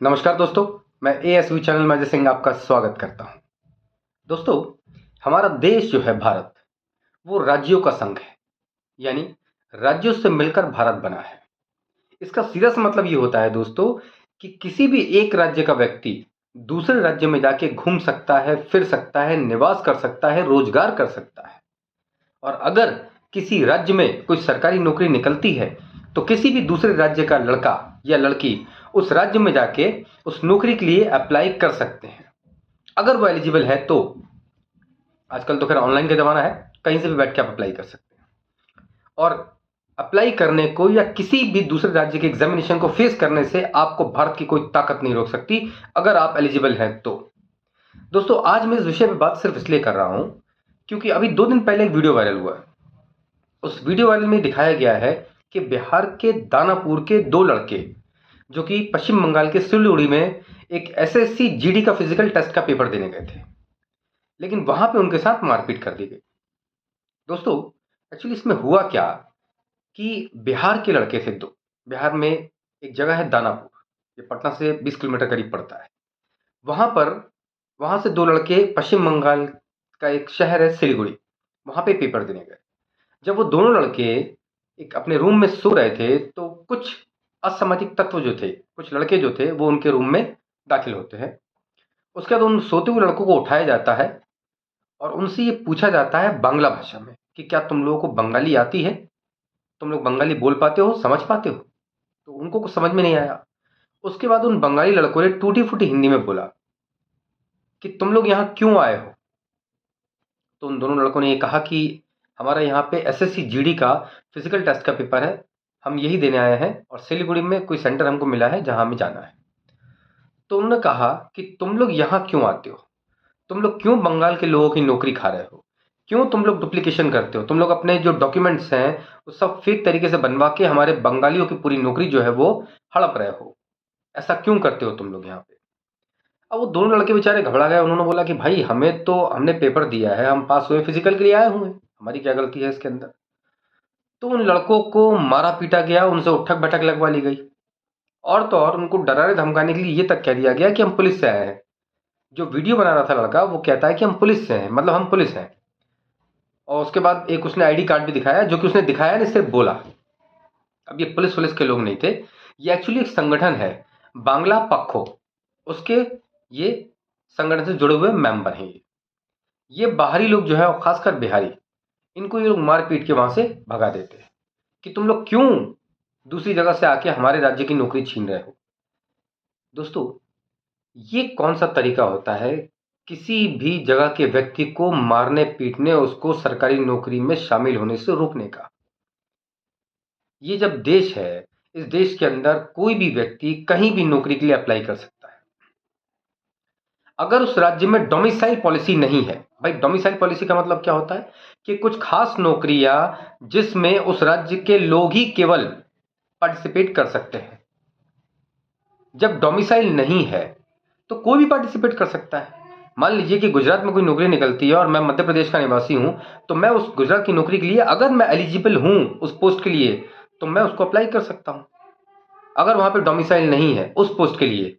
नमस्कार दोस्तों, मैं एएसवी चैनल में अजय सिंह आपका स्वागत करता हूं। दोस्तों, हमारा देश जो है भारत, वो राज्यों का संघ है। यानी राज्यों से मिलकर भारत बना है। इसका सीधा सा मतलब ये होता है दोस्तों कि किसी भी एक राज्य का व्यक्ति दूसरे राज्य में जाके घूम सकता है, फिर सकता है, निवास कर सकता है, रोजगार कर सकता है। और अगर किसी राज्य में कोई सरकारी नौकरी निकलती है तो किसी भी दूसरे राज्य का लड़का या लड़की उस राज्य में जाके उस नौकरी के लिए अप्लाई कर सकते हैं, अगर वो एलिजिबल है तो। आजकल तो खैर ऑनलाइन का जमाना है, कहीं से भी बैठ के आप अप्लाई कर सकते हैं। और अप्लाई करने को या किसी भी दूसरे राज्य के एग्जामिनेशन को फेस करने से आपको भारत की कोई ताकत नहीं रोक सकती, अगर आप एलिजिबल हैं तो। दोस्तों, आज मैं इस विषय पे बात सिर्फ इसलिए कर रहा हूं क्योंकि अभी 2 दिन पहले एक वीडियो वायरल हुआ है। उस वीडियो वायरल में दिखाया गया है कि बिहार के दानापुर के 2 लड़के जो कि पश्चिम बंगाल के सिलीगुड़ी में एक एसएससी जीडी का फिजिकल टेस्ट का पेपर देने गए थे, लेकिन वहां पे उनके साथ मारपीट कर दी गई। दोस्तों, एक्चुअली इसमें हुआ क्या कि बिहार के लड़के थे 2। बिहार में एक जगह है दानापुर, ये पटना से 20 किलोमीटर करीब पड़ता है। वहां पर वहां से 2 लड़के पश्चिम बंगाल का एक शहर है सिलीगुड़ी, वहां पे पेपर देने गए। जब वो दोनों लड़के एक अपने रूम में सो रहे थे तो कुछ असामाजिक तत्व जो थे, कुछ लड़के जो थे, वो उनके रूम में दाखिल होते हैं। उसके बाद उन सोते हुए लड़कों को उठाया जाता है और उनसे ये पूछा जाता है बांग्ला भाषा में कि क्या तुम लोगों को बंगाली आती है, तुम लोग बंगाली बोल पाते हो, समझ पाते हो? तो उनको कुछ समझ में नहीं आया। उसके बाद उन बंगाली लड़कों ने टूटी फूटी हिंदी में बोला कि तुम लोग यहाँ क्यों आए हो? तो उन दोनों लड़कों ने ये कहा कि हमारा यहाँ पे एसएससी जीडी का फिजिकल टेस्ट का पेपर है, हम यही देने आए हैं और सिलीगुड़ी में कोई सेंटर हमको मिला है जहां हमें जाना है। तो उन्होंने कहा कि तुम लोग यहाँ क्यों आते हो, तुम लोग क्यों बंगाल के लोगों की नौकरी खा रहे हो, क्यों तुम लोग डुप्लीकेशन करते हो, तुम लोग अपने जो डॉक्यूमेंट्स हैं वो सब फेक तरीके से बनवा के हमारे बंगालियों की पूरी नौकरी जो है वो हड़प रहे हो, ऐसा क्यों करते हो तुम लोग यहाँ पे? अब वो दोनों लड़के बेचारे घबरा गए। उन्होंने बोला कि भाई हमें तो, हमने पेपर दिया है, हम पास हुए, फिजिकल के लिए आए हुए हैं, हमारी क्या गलती है इसके अंदर? तो उन लड़कों को मारा पीटा गया, उनसे उठक बैठक लगवा ली गई और तो और उनको डराने धमकाने के लिए ये तक कह दिया गया कि हम पुलिस से आए हैं। जो वीडियो बना रहा था लड़का, वो कहता है कि हम पुलिस से हैं, मतलब हम पुलिस हैं। और उसके बाद एक उसने आईडी कार्ड भी दिखाया, जो कि उसने दिखाया नहीं, सिर्फ बोला। अब ये पुलिस के लोग नहीं थे, ये एक्चुअली एक संगठन है, बांग्ला पक्खो, उसके ये संगठन से जुड़े हुए मेंबर हैं। ये बाहरी लोग जो है, और खासकर बिहारी, इनको ये लोग मार पीट के वहां से भगा देते हैं कि तुम लोग क्यों दूसरी जगह से आके हमारे राज्य की नौकरी छीन रहे हो। दोस्तों, ये कौन सा तरीका होता है किसी भी जगह के व्यक्ति को मारने पीटने, उसको सरकारी नौकरी में शामिल होने से रोकने का? ये जब देश है, इस देश के अंदर कोई भी व्यक्ति कहीं भी नौकरी के लिए अप्लाई कर सकता है, अगर उस राज्य में डोमिसाइल पॉलिसी नहीं है। भाई, डोमिसाइल पॉलिसी का मतलब क्या होता है कि कुछ खास नौकरियां जिसमें उस राज्य के लोग ही केवल पार्टिसिपेट कर सकते हैं। जब डोमिसाइल नहीं है तो कोई भी पार्टिसिपेट कर सकता है। मान लीजिए कि गुजरात में कोई नौकरी निकलती है और मैं मध्य प्रदेश का निवासी हूं, तो मैं उस गुजरात की नौकरी के लिए, अगर मैं एलिजिबल हूं उस पोस्ट के लिए, तो मैं उसको अप्लाई कर सकता हूं। अगर वहां पे डोमिसाइल नहीं है उस पोस्ट के लिए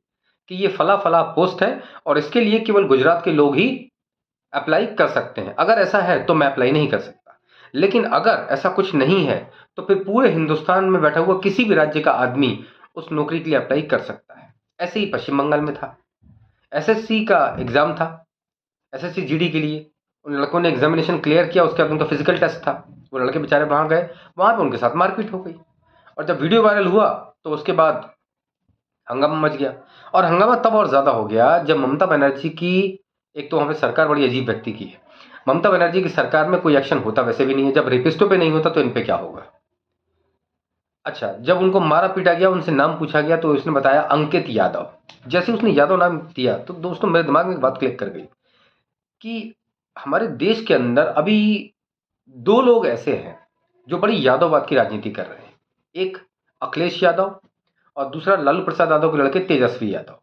कि ये फला फला पोस्ट है और इसके लिए केवल गुजरात के लोग ही अप्लाई कर सकते हैं, अगर ऐसा है तो मैं अप्लाई नहीं कर सकता। लेकिन अगर ऐसा कुछ नहीं है तो फिर पूरे हिंदुस्तान में बैठा हुआ किसी भी राज्य का आदमी उस नौकरी के लिए अप्लाई कर सकता है। ऐसे ही पश्चिम बंगाल में था, एसएससी का एग्जाम था, एसएससी जीडी के लिए। उन लड़कों ने एग्जामिनेशन क्लियर किया, उसके बाद उनका फिजिकल टेस्ट था। वो लड़के बेचारे वहां गए, वहां पे उनके साथ मारपीट हो गई और जब वीडियो वायरल हुआ तो उसके बाद हंगामा मच गया। और हंगामा तब और ज्यादा हो गया जब ममता बनर्जी की, एक तो हमें सरकार बड़ी अजीब व्यक्ति की है, ममता बनर्जी की सरकार में कोई एक्शन होता वैसे भी नहीं है, जब रेपिस्टों पे नहीं होता तो इन पे क्या होगा? अच्छा, जब उनको मारा पीटा गया, उनसे नाम पूछा गया तो उसने बताया अंकित यादव। जैसे उसने यादव नाम दिया तो दोस्तों मेरे दिमाग में एक बात क्लिक कर गई कि हमारे देश के अंदर अभी 2 लोग ऐसे हैं जो बड़ी यादववाद की राजनीति कर रहे हैं। एक अखिलेश यादव और दूसरा लालू प्रसाद यादव के लड़के तेजस्वी यादव।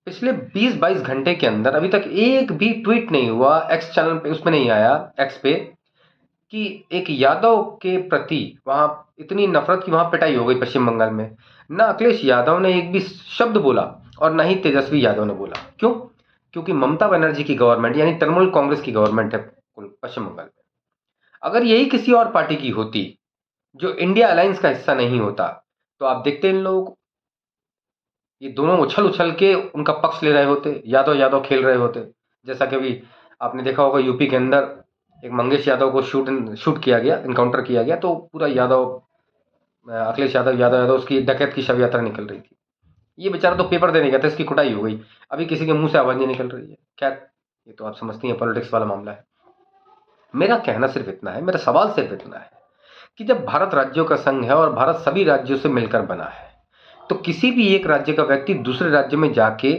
पिछले 20-22 घंटे के अंदर अभी तक एक भी ट्वीट नहीं हुआ एक्स चैनल पे, उसमें नहीं आया एक्स पे, कि एक यादव के प्रति वहां इतनी नफरत की वहां पिटाई हो गई पश्चिम बंगाल में। ना अखिलेश यादव ने एक भी शब्द बोला और न ही तेजस्वी यादव ने बोला। क्यों? क्योंकि ममता बनर्जी की गवर्नमेंट यानी तृणमूल कांग्रेस की गवर्नमेंट है पश्चिम बंगाल में। अगर यही किसी और पार्टी की होती जो इंडिया अलायंस का हिस्सा नहीं होता, तो आप देखते इन लोगों को, ये दोनों उछल उछल के उनका पक्ष ले रहे होते, यादव यादव खेल रहे होते। जैसा कि अभी आपने देखा होगा यूपी के अंदर एक मंगेश यादव को शूट किया गया, इनकाउंटर किया गया, तो पूरा यादव अखिलेश यादव यादव यादव उसकी डकैत की शव यात्रा निकल रही थी। ये बेचारा तो पेपर देने गया था, इसकी कुटाई हो गई, अभी किसी के मुंह से आवाज नहीं निकल रही है। खैर, ये तो आप समझती हैं पॉलिटिक्स वाला मामला है। मेरा कहना सिर्फ इतना है, मेरा सवाल सिर्फ इतना है कि जब भारत राज्यों का संघ है और भारत सभी राज्यों से मिलकर बना है, तो किसी भी एक राज्य का व्यक्ति दूसरे राज्य में जाके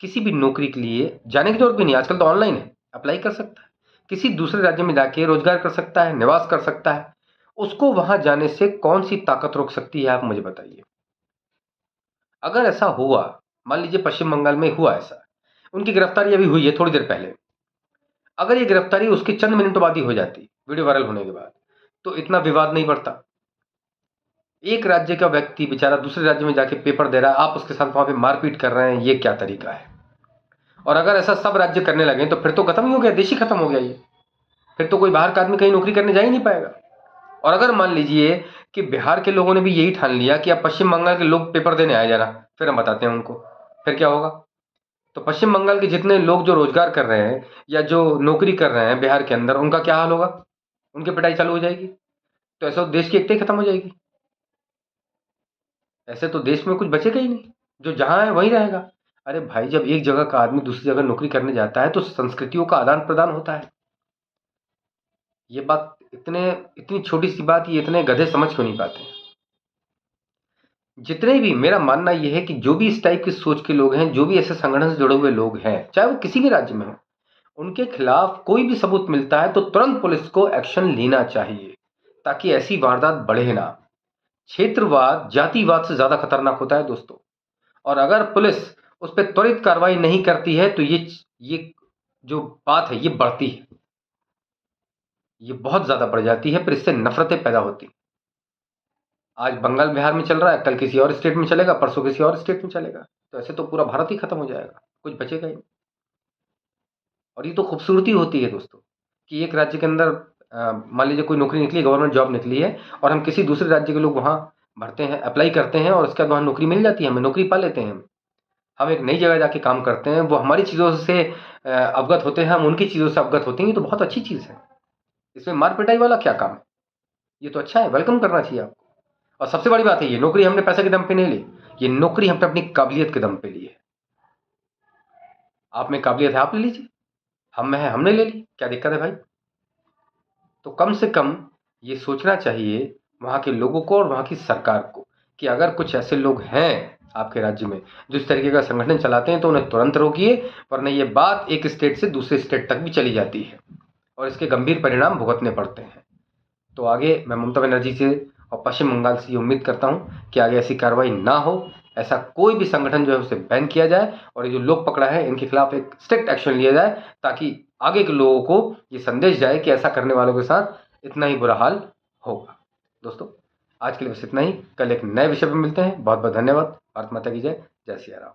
किसी भी नौकरी के लिए जाने की जरूरत भी नहीं, आजकल तो ऑनलाइन है, अप्लाई कर सकता है, किसी दूसरे राज्य में जाके रोजगार कर सकता है, निवास कर सकता है। उसको वहां जाने से कौन सी ताकत रोक सकती है, आप मुझे बताइए। अगर ऐसा हुआ, मान लीजिए पश्चिम बंगाल में हुआ ऐसा, उनकी गिरफ्तारी अभी हुई है थोड़ी देर पहले, अगर ये गिरफ्तारी उसके चंद मिनटों बाद ही हो जाती वीडियो वायरल होने के बाद, तो इतना विवाद नहीं बढ़ता। एक राज्य का व्यक्ति बेचारा दूसरे राज्य में जाके पेपर दे रहा है, आप उसके साथ वहां पे मारपीट कर रहे हैं, ये क्या तरीका है? और अगर ऐसा सब राज्य करने लगे तो फिर तो खत्म ही हो गया, देश ही खत्म हो गया ये। फिर तो कोई बाहर का आदमी कहीं नौकरी करने जा ही नहीं पाएगा। और अगर मान लीजिए कि बिहार के लोगों ने भी यही ठान लिया कि अब पश्चिम बंगाल के लोग पेपर देने आए जरा, फिर हम बताते हैं उनको, फिर क्या होगा? तो पश्चिम बंगाल के जितने लोग जो रोजगार कर रहे हैं या जो नौकरी कर रहे हैं बिहार के अंदर, उनका क्या हाल होगा? उनकी पिटाई चालू हो जाएगी। तो ऐसा तो देश की एकता ही खत्म हो जाएगी। ऐसे तो देश में कुछ बचेगा ही नहीं, जो जहां है वहीं रहेगा। अरे भाई, जब एक जगह का आदमी दूसरी जगह नौकरी करने जाता है तो संस्कृतियों का आदान प्रदान होता है। ये बात इतनी छोटी सी बात, ये इतने गधे समझ क्यों नहीं पाते? जितने भी, मेरा मानना यह है कि जो भी इस टाइप की सोच के लोग हैं, जो भी ऐसे संगठन से जुड़े हुए लोग हैं, चाहे वो किसी भी राज्य में हो, उनके खिलाफ कोई भी सबूत मिलता है तो तुरंत पुलिस को एक्शन लेना चाहिए, ताकि ऐसी वारदात बढ़े ना। क्षेत्रवाद जातिवाद से ज्यादा खतरनाक होता है दोस्तों। और अगर पुलिस उस पर त्वरित कार्रवाई नहीं करती है तो ये जो बात है ये बढ़ती है, ये बहुत ज्यादा बढ़ जाती है, फिर इससे नफरतें पैदा होती। आज बंगाल बिहार में चल रहा है, कल किसी और स्टेट में चलेगा, परसों किसी और स्टेट में चलेगा, तो ऐसे तो पूरा भारत ही खत्म हो जाएगा, कुछ बचेगा ही नहीं। और ये तो खूबसूरती होती है दोस्तों कि एक राज्य के अंदर मान लीजिए कोई नौकरी निकली, गवर्नमेंट जॉब निकली है, और हम किसी दूसरे राज्य के लोग वहाँ भरते हैं, अप्लाई करते हैं, और उसके बाद वहाँ नौकरी मिल जाती है, हमें नौकरी पा लेते हैं। हम एक नई जगह जाके काम करते हैं, वो हमारी चीज़ों से अवगत होते हैं, हम उनकी चीज़ों से अवगत होते हैं, ये तो बहुत अच्छी चीज़ है। इसमें मार पिटाई वाला क्या काम है? ये तो अच्छा है, वेलकम करना चाहिए आपको। और सबसे बड़ी बात है, ये नौकरी हमने पैसे के दम पे नहीं ली, ये नौकरी हमने अपनी काबिलियत के दम पे ली है। आप में काबिलियत है, आप ले लीजिए, हम में है, हमने ले ली, क्या दिक्कत है भाई? तो कम से कम ये सोचना चाहिए वहाँ के लोगों को और वहाँ की सरकार को कि अगर कुछ ऐसे लोग हैं आपके राज्य में जो इस तरीके का संगठन चलाते हैं तो उन्हें तुरंत रोकिए, वरना ये बात एक स्टेट से दूसरे स्टेट तक भी चली जाती है और इसके गंभीर परिणाम भुगतने पड़ते हैं। तो आगे मैं ममता बनर्जी से और पश्चिम बंगाल से ये उम्मीद करता हूँ कि आगे ऐसी कार्रवाई ना हो, ऐसा कोई भी संगठन जो है उसे बैन किया जाए, और ये जो लोग पकड़ा है इनके खिलाफ एक स्ट्रिक्ट एक्शन लिया जाए, ताकि आगे के लोगों को ये संदेश जाए कि ऐसा करने वालों के साथ इतना ही बुरा हाल होगा। दोस्तों, आज के लिए बस इतना ही, कल एक नए विषय पर मिलते हैं। बहुत बहुत धन्यवाद। भारत माता की जय। जय सिया राम।